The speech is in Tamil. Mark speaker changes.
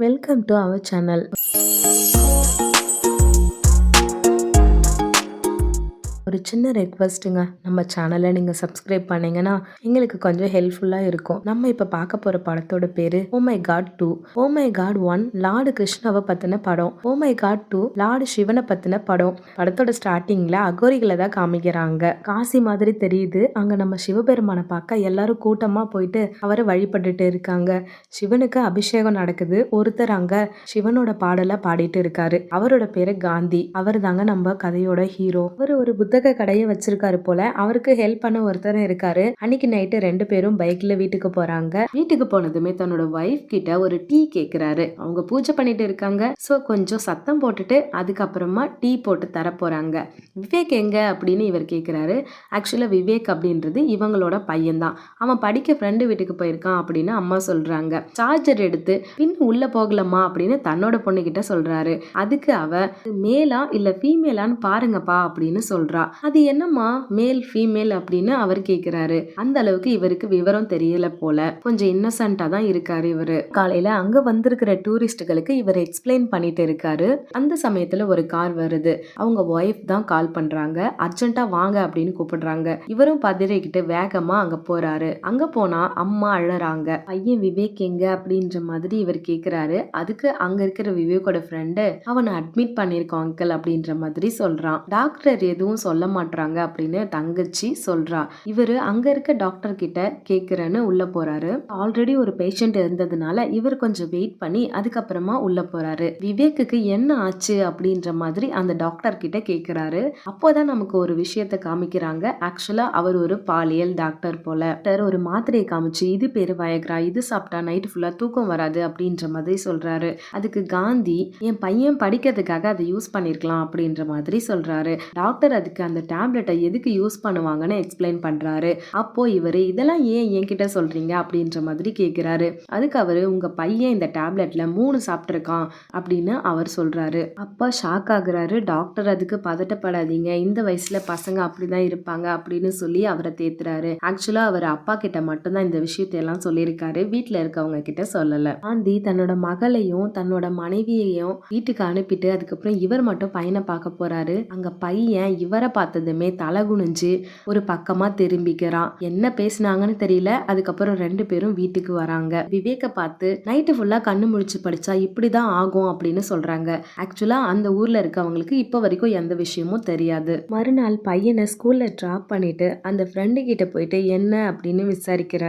Speaker 1: Welcome to our channel. ஒரு சின்ன ரெக்வெஸ்ட்டுங்க. நம்ம சேனலை நீங்கள் சப்ஸ்கிரைப் பண்ணீங்கன்னா எங்களுக்கு கொஞ்சம் ஹெல்ப்ஃபுல்லாக இருக்கும். நம்ம இப்போ பார்க்க போகிற படத்தோட பேர் oh my God 2. Oh my God 1 lord கிருஷ்ணாவை பற்றின படம். ஓ மை காட் 2 லார்டு சிவனை பற்றின படம். படத்தோட ஸ்டார்டிங்கில் அகோரிகளை தான் காமிக்கிறாங்க. காசி மாதிரி தெரியுது. அங்கே நம்ம சிவபெருமானை பார்க்க எல்லாரும் கூட்டமாக போயிட்டு அவரை வழிபட்டுட்டு இருக்காங்க. சிவனுக்கு அபிஷேகம் நடக்குது. ஒருத்தர் அங்கே சிவனோட பாடலை பாடிட்டு இருக்காரு. அவரோட பேரு காந்தி. அவர் தாங்க நம்ம கதையோட ஹீரோ. அவர் ஒரு புத்தக கடையை வச்சிருக்காரு போல. அவருக்கு ஹெல்ப் பண்ண ஒருத்தர் இருக்காரு. அன்னைக்கு நைட்டு 2 பேரும் பைக்ல வீட்டுக்கு போறாங்க. வீட்டுக்கு போனதுமே தன்னோட வைஃப் கிட்ட ஒரு டீ கேக்குறாரு. அவங்க பூஜை பண்ணிட்டு இருக்காங்க. சோ கொஞ்சம் சத்தம் போட்டுட்டு அதுக்கப்புறமா டீ போட்டு தர போறாங்க. விவேக் எங்க அப்படின்னு இவர் கேக்குறாரு. ஆக்சுவலா விவேக் அப்படின்றது இவங்களோட பையன் தான். அவன் படிக்க ஃப்ரெண்டு வீட்டுக்கு போயிருக்கான் அப்படின்னு அம்மா சொல்றாங்க. சார்ஜர் எடுத்து பின் உள்ள போகலாமா அப்படின்னு தன்னோட பொண்ணு கிட்ட சொல்றாரு. அதுக்கு அவ மேலா இல்ல ஃபீமேலான்னு பாருங்கப்பா அப்படின்னு சொல்றா. அது என்னம்மா மேல் ஃபீமேல் அப்படின்னு அவர் கேக்குறாரு. அந்த அளவுக்கு இவருக்கு விவரம் தெரியல போல. கொஞ்சம் இன்னசென்ட்டா தான் இருக்காரு இவரு. காலையில அங்க வந்திருக்கிற டூரிஸ்டுகளுக்கு இவர் எக்ஸ்பிளைன் பண்ணிட்டு இருக்காரு. அந்த சமயத்துல ஒரு கார் வருது. அவங்க ஒய்ஃப் தான் கால் பண்றாங்க. அர்ஜென்ட்டா வாங்க அப்படின்னு கூப்பிடுறாங்க. இவரும் பதறிக்கிட்டு வேகமா அங்க போறாரு. அங்க போனா அம்மா அழறாங்க. பையன் விவேக் எங்க அப்படின்ற மாதிரி இவர் கேக்குறாரு. அதுக்கு அங்க இருக்கிற விவேக்கோட ஃப்ரெண்டு அவனை அட்மிட் பண்ணிருக்கோம் அங்கிள் அப்படின்ற மாதிரி சொல்றான். டாக்டர் எதுவும் சொல்ல மாட்டாங்க அப்படின்னு தங்கச்சி சொல்றா. இவரு அங்க இருக்க டாக்டர் கிட்ட கேக்குறேன்னு உள்ள போறாரு. ஆல்ரெடி ஒரு பேஷண்ட் இருந்ததுனால இவர் கொஞ்சம் வெயிட் பண்ணி அதுக்கப்புறமா உள்ள போறாரு. விவேக்குக்கு என்ன ஆச்சு அப்படின்ற மாதிரி அந்த டாக்டர் கிட்ட கேக்குறாரு. அப்போதான் நமக்கு ஒரு விஷயத்த காமிக்கிறாங்க. ஆக்சுவலா அவர் ஒரு பாலியல் டாக்டர் போல. ஒரு மாத்திரையை காமிச்சு இது பேரு வயக்ரா, இது சாப்பிட்டா நைட் ஃபுல்லா தூக்கம் வராது அப்படின்ற மாதிரி சொல்றாரு. அதுக்கு காந்தி என் பையன் படிக்கிறதுக்காக அதை யூஸ் பண்ணிருக்கலாம் அப்படின்ற மாதிரி சொல்றாரு. டாக்டர் அதுக்கு அந்த டேப்லெட்டை எதுக்கு யூஸ் பண்ணுவாங்கன்னு எக்ஸ்பிளைன் பண்றாரு. அப்போ இவரு இதெல்லாம் ஏன் என்கிட்ட சொல்றீங்க அப்படின்ற மாதிரி கேக்குறாரு. அதுக்கு அவரு உங்க பையன் இந்த டேப்லெட்ல 3 சாப்பிட்டிருக்கான் அப்படின்னு அவர் சொல்றாரு. அப்பா ஷாக் ஆகுறாரு. டாக்டர் அதுக்கு பதட்டப்படாதீங்க, இந்த வயசுல பசங்க அப்படிதான் இருப்பாங்க அப்படின்னு சொல்லி அவரை தேத்துறாரு. ஆக்சுவலா அவர் அப்பா கிட்ட மட்டும்தான் இந்த விஷயத்தை எல்லாம் சொல்லியிருக்காரு. வீட்டுல இருக்கவங்க கிட்ட சொல்லல. காந்தி தன்னோட மகளையும் தன்னோட மனைவியையும் வீட்டுக்கு அனுப்பிட்டு அதுக்கப்புறம் இவர் மட்டும் பையனை பார்க்க போறாரு. அங்க பையன் இவரை பார்த்ததுமே தலை குனிஞ்சு ஒரு பக்கமா திரும்பிக்கிறான். என்ன பேசினாங்கன்னு தெரியல. அதுக்கப்புறம் 2 பேரும் வீட்டுக்கு வராங்க. விவேக்க பார்த்து நைட்டு ஃபுல்லா கண்ணு முழிச்சு படிச்சா இப்படிதான் ஆகும் அப்படின்னு சொல்றாங்க. ஆக்சுவலா அந்த ஊர்ல இருக்கவங்களுக்கு இப்ப வரைக்கும் எந்த விஷயமும் தெரியாது. மறுநாள் பையனை ஸ்கூல்ல டிராப் பண்ணிட்டு அந்த ஃப்ரெண்டு கிட்ட போயிட்டு என்ன அப்படின்னு விசாரிக்கிறார்.